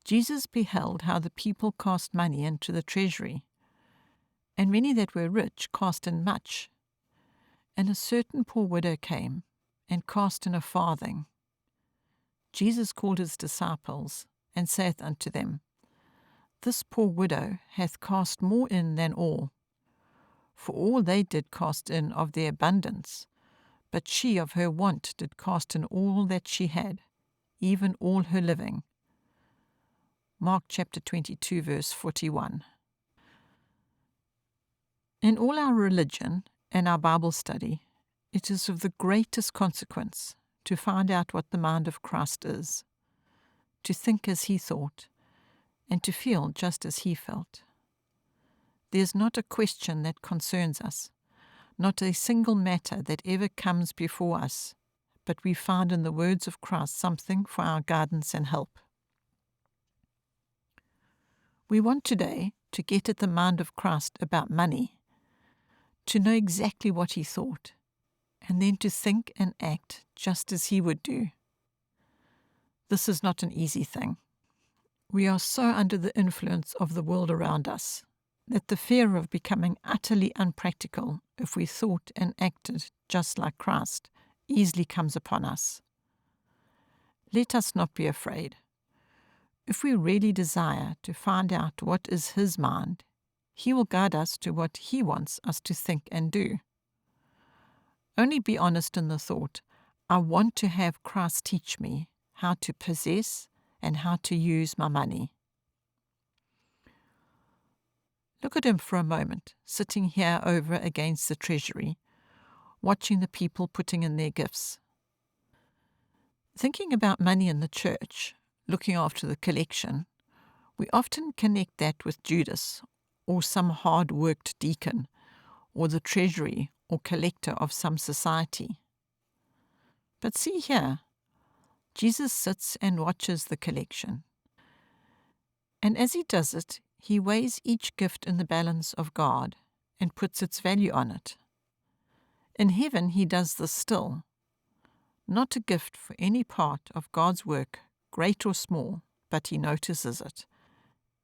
Jesus beheld how the people cast money into the treasury, and many that were rich cast in much. And a certain poor widow came and cast in a farthing. Jesus called his disciples, and saith unto them, This poor widow hath cast more in than all. For all they did cast in of their abundance, but she of her want did cast in all that she had, even all her living. Mark chapter 22, verse 41. In all our religion and our Bible study, it is of the greatest consequence to find out what the mind of Christ is, to think as he thought, and to feel just as he felt. There is not a question that concerns us, not a single matter that ever comes before us, but we find in the words of Christ something for our guidance and help. We want today to get at the mind of Christ about money, to know exactly what he thought, and then to think and act just as he would do. This is not an easy thing. We are so under the influence of the world around us that the fear of becoming utterly unpractical if we thought and acted just like Christ easily comes upon us. Let us not be afraid. If we really desire to find out what is his mind, he will guide us to what he wants us to think and do. Only be honest in the thought, I want to have Christ teach me how to possess and how to use my money. Look at him for a moment, sitting here over against the treasury, watching the people putting in their gifts. Thinking about money in the church, looking after the collection, we often connect that with Judas, or some hard-worked deacon, or the treasury or collector of some society. But see here, Jesus sits and watches the collection. And as he does it, he weighs each gift in the balance of God and puts its value on it. In heaven he does this still. Not a gift for any part of God's work, great or small, but he notices it,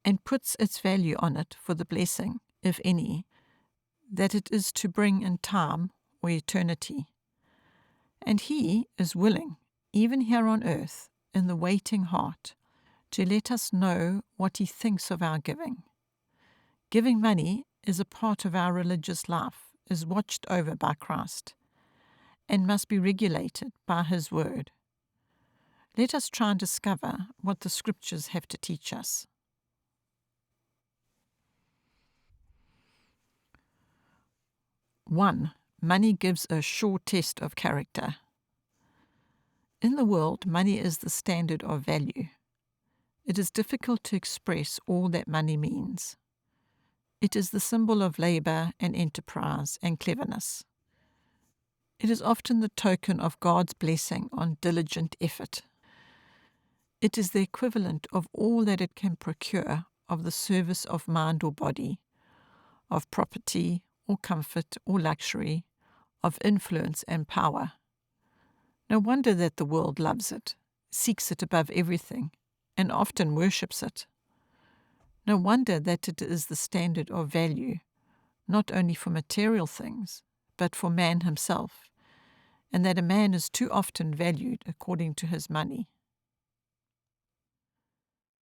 and puts its value on it for the blessing, if any, that it is to bring in time or eternity. And he is willing, even here on earth, in the waiting heart, to let us know what he thinks of our giving. Giving money is a part of our religious life, is watched over by Christ, and must be regulated by his word. Let us try and discover what the scriptures have to teach us. 1. Money gives a sure test of character. In the world, money is the standard of value. It is difficult to express all that money means. It is the symbol of labor and enterprise and cleverness. It is often the token of God's blessing on diligent effort. It is the equivalent of all that it can procure of the service of mind or body, of property or comfort or luxury, of influence and power. No wonder that the world loves it, seeks it above everything, and often worships it. No wonder that it is the standard of value, not only for material things, but for man himself, and that a man is too often valued according to his money.